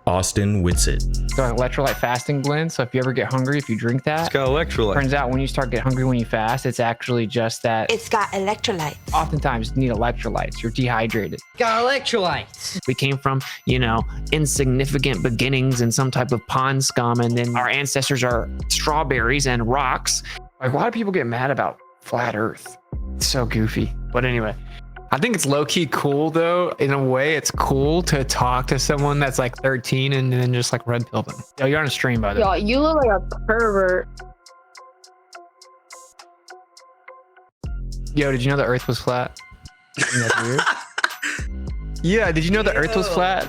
Austin Witsit. So an electrolyte fasting blend. So if you ever get hungry, if you drink that, It's got electrolyte. turns out when you start getting hungry when you fast, it's actually just that. It's got electrolytes. Oftentimes you need electrolytes. You're dehydrated. Got electrolytes. We came from, insignificant beginnings in some type of pond scum, and then our ancestors are strawberries and rocks. Like, why do people get mad about flat Earth? It's so goofy. But anyway, I think it's low-key cool, though. In a way, it's cool to talk to someone that's like 13 and then just like red pill them. Yo, you're on a stream, by the way. Yo, you look like a pervert. Yo, did you know the Earth was flat? Isn't that weird? Yeah, did you know the Earth was flat?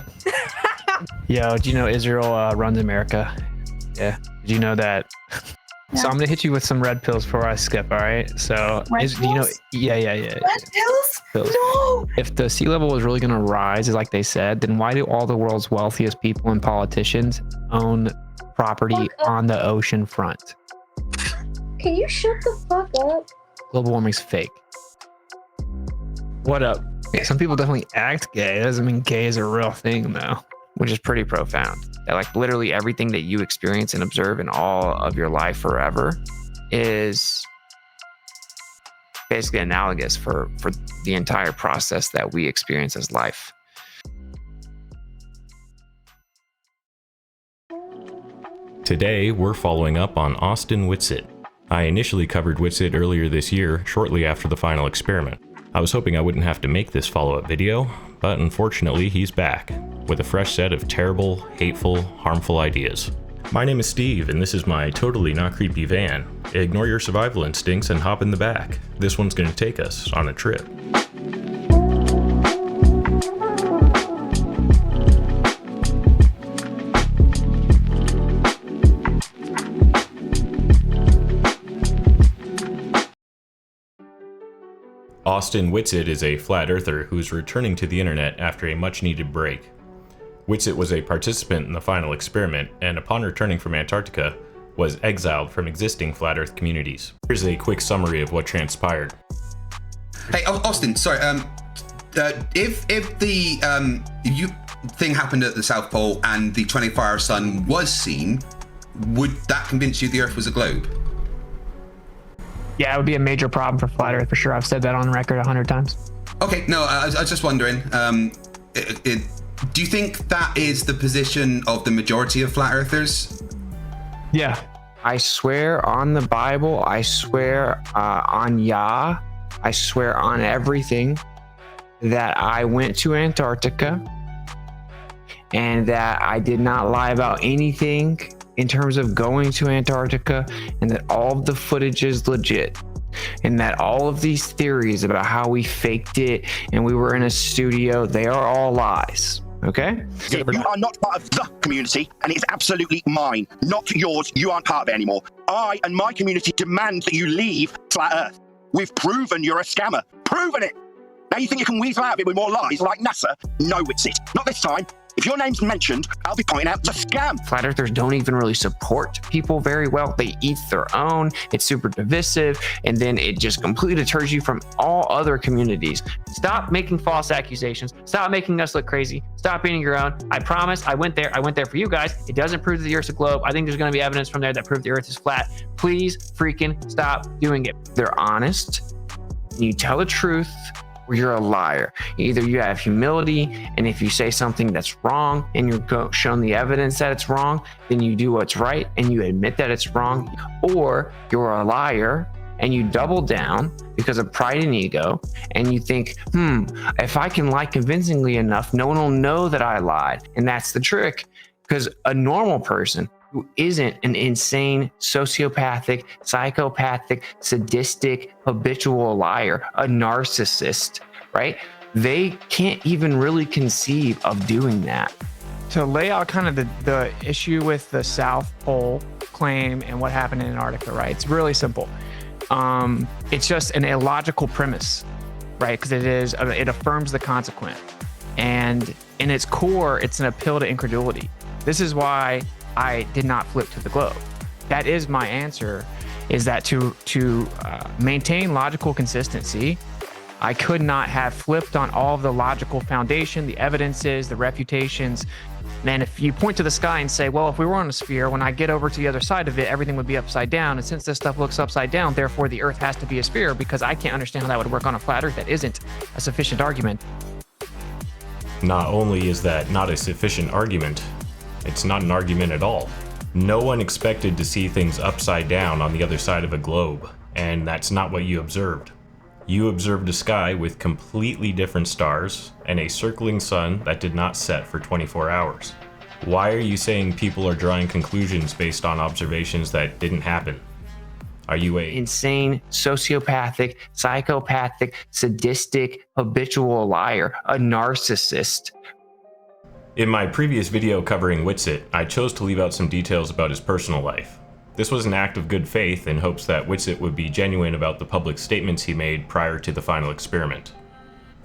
Yo, do you know Israel runs America? Yeah. Did you know that? Yeah. So I'm gonna hit you with some red pills before I skip. All right. So Red do you know? pills? Yeah. Red pills? Pills. No. If the sea level is really gonna rise, like they said, then why do all the world's wealthiest people and politicians own property on the ocean front? Can you shut the fuck up? Global warming's fake. What up? Yeah, some people definitely act gay. That doesn't mean gay is a real thing, though. Which is pretty profound. That like literally everything that you experience and observe in all of your life forever is basically analogous for the entire process that we experience as life. Today, we're following up on Austin Witsit. I initially covered Witsit earlier this year, shortly after the final experiment. I was hoping I wouldn't have to make this follow-up video, but unfortunately he's back, with a fresh set of terrible, hateful, harmful ideas. My name is Steve, and this is my totally not creepy van. Ignore your survival instincts and hop in the back. This one's gonna take us on a trip. Austin Witsit is a flat earther who's returning to the internet after a much-needed break. Witsit was a participant in the final experiment, and upon returning from Antarctica, was exiled from existing flat earth communities. Here's a quick summary of what transpired. Hey, Austin, sorry, if the thing happened at the South Pole and the 24-hour sun was seen, would that convince you the Earth was a globe? Yeah, it would be a major problem for flat Earth for sure. I've said that on record 100 times. Okay, no, I was just wondering. Do you think that is the position of the majority of flat earthers? Yeah. I swear on the Bible, I swear on Yah, I swear on everything that I went to Antarctica and that I did not lie about anything in terms of going to Antarctica, and that all of the footage is legit, and that all of these theories about how we faked it and we were in a studio, they are all lies. Okay? You are not part of the community, and it's absolutely mine, not yours. You aren't part of it anymore. I and my community demand that you leave Flat Earth. We've proven you're a scammer. Proven it. Now you think you can weasel out of it with more lies like NASA? No, Witsit. Not this time. If your name's mentioned, I'll be pointing out the scam. Flat earthers don't even really support people very well. They each their own. It's super divisive, and then it just completely deters you from all other communities. Stop making false accusations. Stop making us look crazy. Stop being your own. I promise. I went there for you guys. It doesn't prove that the Earth's a globe. I think there's going to be evidence from there that proves the Earth is flat. Please freaking stop doing it. They're honest. You tell the truth, or you're a liar. Either you have humility, and if you say something that's wrong and you're shown the evidence that it's wrong, then you do what's right and you admit that it's wrong, or you're a liar and you double down because of pride and ego, and you think, if I can lie convincingly enough, no one will know that I lied. And that's the trick, because a normal person who isn't an insane, sociopathic, psychopathic, sadistic, habitual liar, a narcissist, right? They can't even really conceive of doing that. To lay out kind of the issue with the South Pole claim and what happened in Antarctica, right? It's really simple. It's just an illogical premise, right? Because it affirms the consequent. And in its core, it's an appeal to incredulity. This is why I did not flip to the globe. That is my answer, is that to maintain logical consistency, I could not have flipped on all of the logical foundation, the evidences, the refutations. And if you point to the sky and say, well, if we were on a sphere, when I get over to the other side of it, everything would be upside down. And since this stuff looks upside down, therefore the earth has to be a sphere, because I can't understand how that would work on a flat earth. That isn't a sufficient argument. Not only is that not a sufficient argument, it's not an argument at all. No one expected to see things upside down on the other side of a globe, and that's not what you observed. You observed a sky with completely different stars and a circling sun that did not set for 24 hours. Why are you saying people are drawing conclusions based on observations that didn't happen? Are you a insane, sociopathic, psychopathic, sadistic, habitual liar, a narcissist? In my previous video covering Whitsitt, I chose to leave out some details about his personal life. This was an act of good faith in hopes that Whitsitt would be genuine about the public statements he made prior to the final experiment.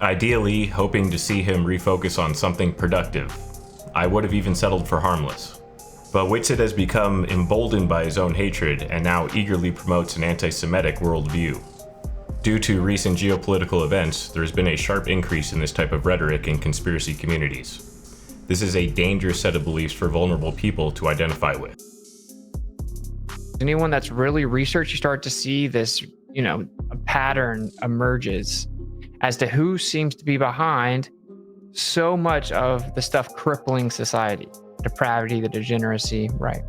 Ideally, hoping to see him refocus on something productive. I would have even settled for harmless. But Whitsitt has become emboldened by his own hatred and now eagerly promotes an antisemitic worldview. Due to recent geopolitical events, there has been a sharp increase in this type of rhetoric in conspiracy communities. This is a dangerous set of beliefs for vulnerable people to identify with. Anyone that's really researched, you start to see this, a pattern emerges as to who seems to be behind so much of the stuff crippling society, depravity, the degeneracy, right?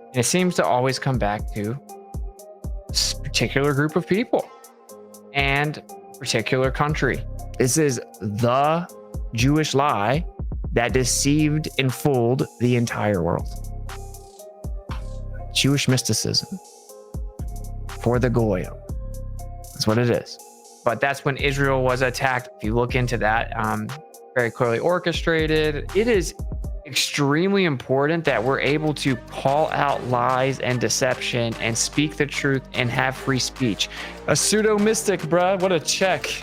And it seems to always come back to a particular group of people and a particular country. This is the Jewish lie that deceived and fooled the entire world. Jewish mysticism for the Goyim. That's what it is. But that's when Israel was attacked. If you look into that, very clearly orchestrated. It is extremely important that we're able to call out lies and deception and speak the truth and have free speech. A pseudo mystic, bruh. What a check.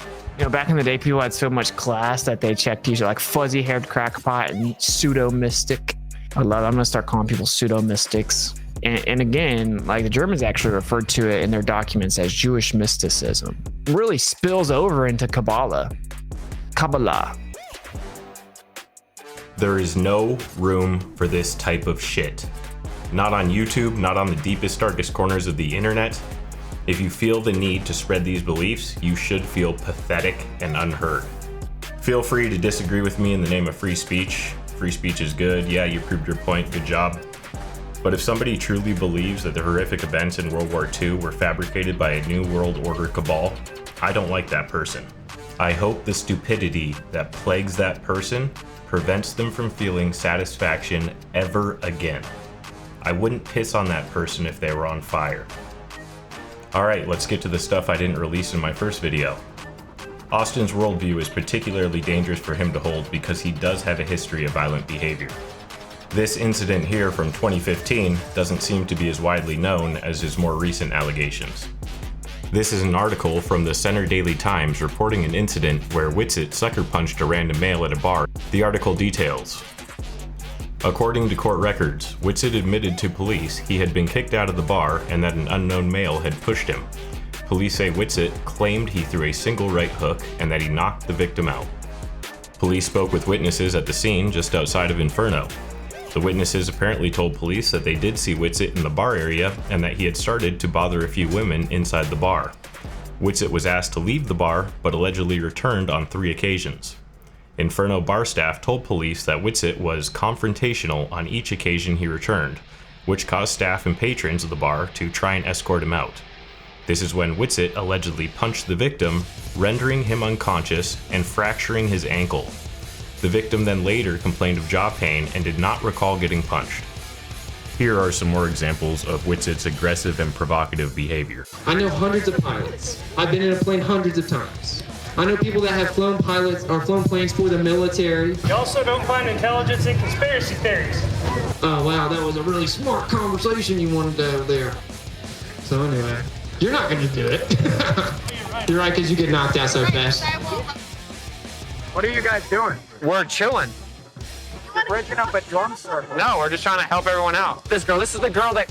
Back in the day, people had so much class that they checked usually like fuzzy haired crackpot and pseudo mystic. I love it. I'm going to start calling people pseudo mystics. And again, like the Germans actually referred to it in their documents as Jewish mysticism. It really spills over into Kabbalah. There is no room for this type of shit. Not on YouTube, not on the deepest, darkest corners of the internet. If you feel the need to spread these beliefs, you should feel pathetic and unheard. Feel free to disagree with me in the name of free speech. Free speech is good. Yeah, you proved your point. Good job. But if somebody truly believes that the horrific events in World War II were fabricated by a New World Order cabal, I don't like that person. I hope the stupidity that plagues that person prevents them from feeling satisfaction ever again. I wouldn't piss on that person if they were on fire. Alright, let's get to the stuff I didn't release in my first video. Austin's worldview is particularly dangerous for him to hold because he does have a history of violent behavior. This incident here from 2015 doesn't seem to be as widely known as his more recent allegations. This is an article from the Center Daily Times reporting an incident where Whitsitt sucker punched a random male at a bar. The article details. According to court records, Whitsitt admitted to police he had been kicked out of the bar and that an unknown male had pushed him. Police say Whitsitt claimed he threw a single right hook and that he knocked the victim out. Police spoke with witnesses at the scene just outside of Inferno. The witnesses apparently told police that they did see Whitsitt in the bar area and that he had started to bother a few women inside the bar. Whitsitt was asked to leave the bar, but allegedly returned on 3 occasions. Inferno bar staff told police that Whitsitt was confrontational on each occasion he returned, which caused staff and patrons of the bar to try and escort him out. This is when Whitsitt allegedly punched the victim, rendering him unconscious and fracturing his ankle. The victim then later complained of jaw pain and did not recall getting punched. Here are some more examples of Whitsitt's aggressive and provocative behavior. I know hundreds of pilots. I've been in a plane hundreds of times. I know people that have flown pilots or flown planes for the military. You also don't find intelligence in conspiracy theories. Oh wow, that was a really smart conversation you wanted to have there. So anyway, you're not gonna do it. You're right, because you get knocked out so fast. What are you guys doing? We're chilling. You're breaking up a drum circle. No, we're just trying to help everyone out. This is the girl that...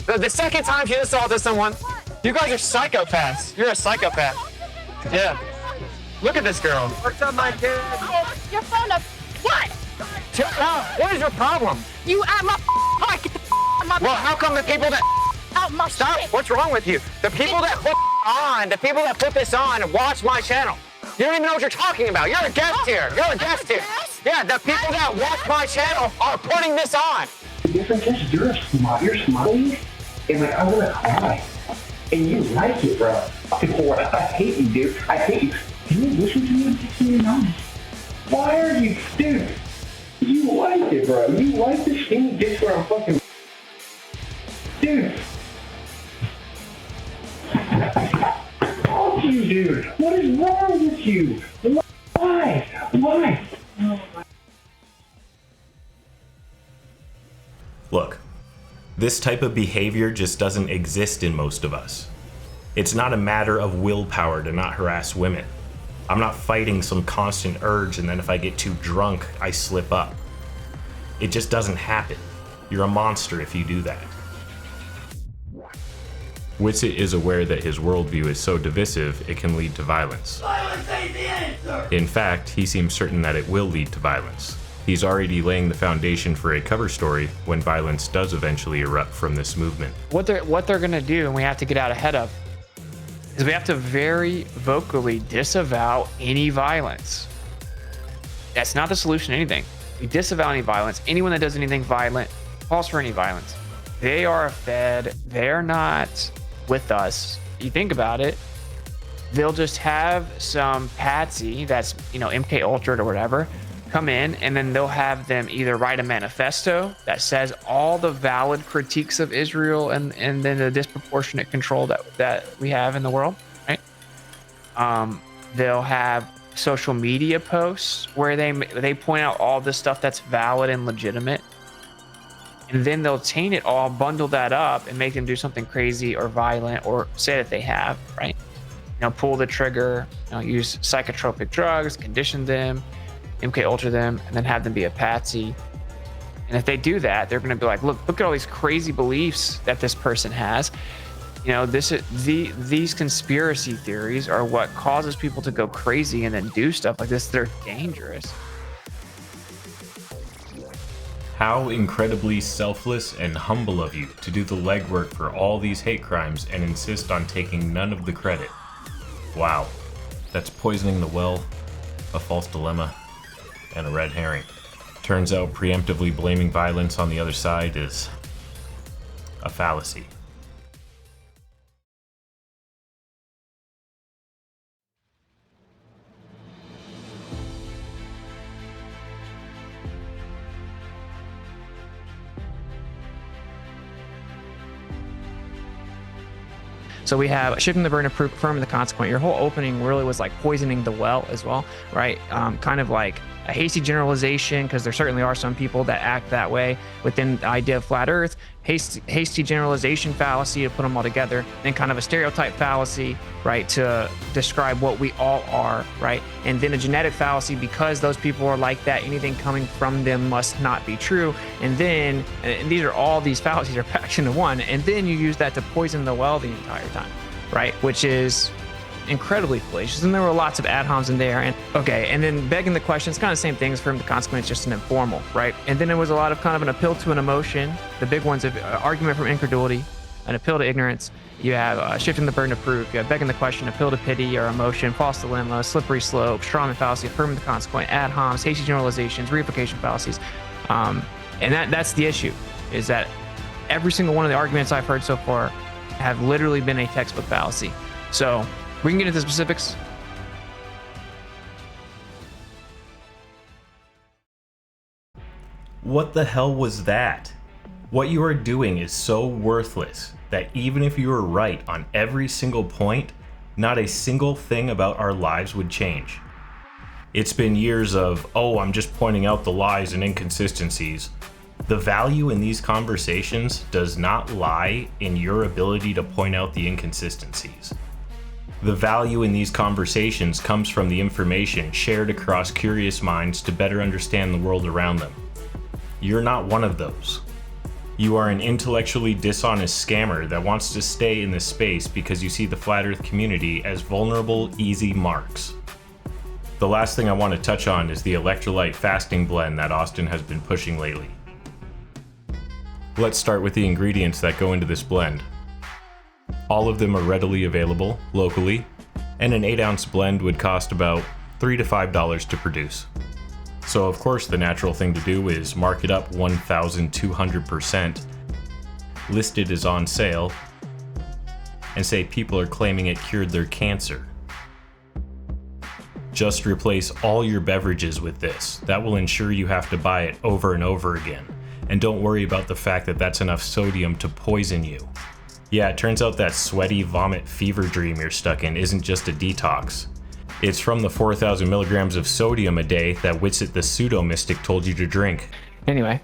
The second time she assaulted someone. You guys are psychopaths. You're a psychopath. Yeah. Look at this girl. What's up, my kid? Your phone up. What? What is your problem? You out my car. Get the out my Well, how come the people that out my stop? shit. What's wrong with you? The people that put this on watch my channel. You don't even know what you're talking about. You're a guest here. You're a guest here. Yeah, the people that watch my channel are putting this on. The difference is you're smiling, and like I wanna cry. And you like it, bro. I hate you, dude. I hate you. Can you listen to me and just be honest? Why are you, dude? You like it, bro. You like the skinny dicks where I'm fucking... Dude. Fuck you, dude. What is wrong with you? Why? Why? Look, this type of behavior just doesn't exist in most of us. It's not a matter of willpower to not harass women. I'm not fighting some constant urge and then if I get too drunk, I slip up. It just doesn't happen. You're a monster if you do that. Whitsitt is aware that his worldview is so divisive, it can lead to violence. Violence ain't the answer! In fact, he seems certain that it will lead to violence. He's already laying the foundation for a cover story when violence does eventually erupt from this movement. What they're gonna do, and we have to get out ahead of, is we have to very vocally disavow any violence. That's not the solution to anything. We disavow any violence. Anyone that does anything violent calls for any violence. They are fed. They're not with us. You think about it, they'll just have some patsy that's, MK Ultra or whatever, come in, and then they'll have them either write a manifesto that says all the valid critiques of Israel and then the disproportionate control that we have in the world, right? They'll have social media posts where they point out all the stuff that's valid and legitimate, and then they'll taint it all, bundle that up, and make them do something crazy or violent, or say that they have, right? Pull the trigger, use psychotropic drugs, condition them, MK Ultra them, and then have them be a patsy. And if they do that, they're going to be like, look at all these crazy beliefs that this person has. These conspiracy theories are what causes people to go crazy and then do stuff like this. They're dangerous. How incredibly selfless and humble of you to do the legwork for all these hate crimes and insist on taking none of the credit. Wow, that's poisoning the well, a false dilemma, and a red herring. Turns out preemptively blaming violence on the other side is a fallacy. So we have shifting the burden of proof, confirming the consequent. Your whole opening really was like poisoning the well as well, right? Kind of like a hasty generalization, because there certainly are some people that act that way within the idea of flat earth. Hasty generalization fallacy to put them all together, then kind of a stereotype fallacy, right, to describe what we all are, right? And then a genetic fallacy, because those people are like that, anything coming from them must not be true. And then, and these fallacies are packed into one, and then you use that to poison the well the entire time, right? Which is incredibly fallacious, and there were lots of ad homs in there. And then begging the question, it's kind of the same thing as from the consequence, just an informal, right? And then there was a lot of kind of an appeal to an emotion, the big ones of argument from incredulity, an appeal to ignorance. You have shifting the burden of proof, you have begging the question, appeal to pity or emotion, false dilemma, slippery slope, strawman fallacy, affirming the consequent, ad homs, hasty generalizations, reification fallacies. And that's the issue, is that every single one of the arguments I've heard so far have literally been a textbook fallacy. So we can get into specifics. What the hell was that? What you are doing is so worthless that even if you were right on every single point, not a single thing about our lives would change. It's been years of, oh, I'm just pointing out the lies and inconsistencies. The value in these conversations does not lie in your ability to point out the inconsistencies. The value in these conversations comes from the information shared across curious minds to better understand the world around them. You're not one of those. You are an intellectually dishonest scammer that wants to stay in this space because you see the flat earth community as vulnerable, easy marks. The last thing I want to touch on is the Electrolyte fasting blend that Austin has been pushing lately. Let's start with the ingredients that go into this blend. All of them are readily available locally, and an 8-ounce blend would cost about $3 to $5 to produce. So of course the natural thing to do is mark it up 1,200%, list it as on sale, and say people are claiming it cured their cancer. Just replace all your beverages with this. That will ensure you have to buy it over and over again. And don't worry about the fact that that's enough sodium to poison you. Yeah, it turns out that sweaty vomit fever dream you're stuck in isn't just a detox. It's from the 4,000 milligrams of sodium a day that Whitsitt the Pseudo mystic told you to drink. Anyway,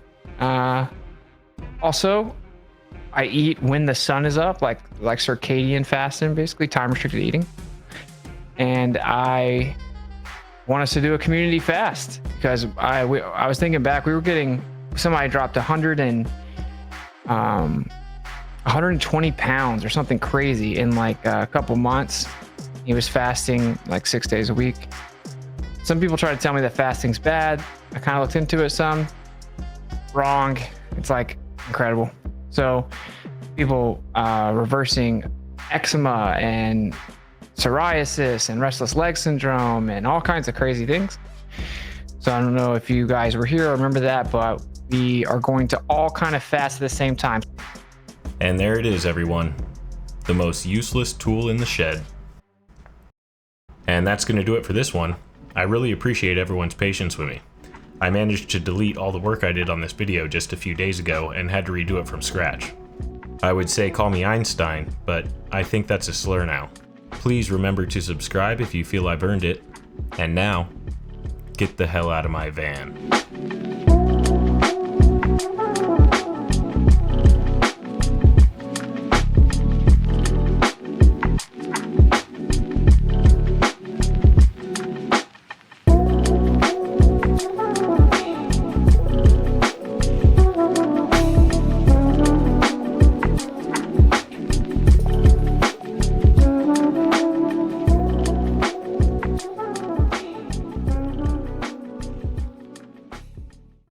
also, I eat when the sun is up, like circadian fasting, basically time restricted eating. And I want us to do a community fast because I was thinking back, we were getting, somebody dropped 120 pounds or something crazy in like a couple months. He was fasting like 6 days a week. Some people try to tell me that fasting's bad. I kind of looked into it some. Wrong. It's like incredible. So people reversing eczema and psoriasis and restless leg syndrome and all kinds of crazy things. So I don't know if you guys were here or remember that, but we are going to all kind of fast at the same time. And there it is, everyone. The most useless tool in the shed. And that's going to do it for this one. I really appreciate everyone's patience with me. I managed to delete all the work I did on this video just a few days ago and had to redo it from scratch. I would say call me Einstein, but I think that's a slur now. Please remember to subscribe if you feel I've earned it. And now, get the hell out of my van.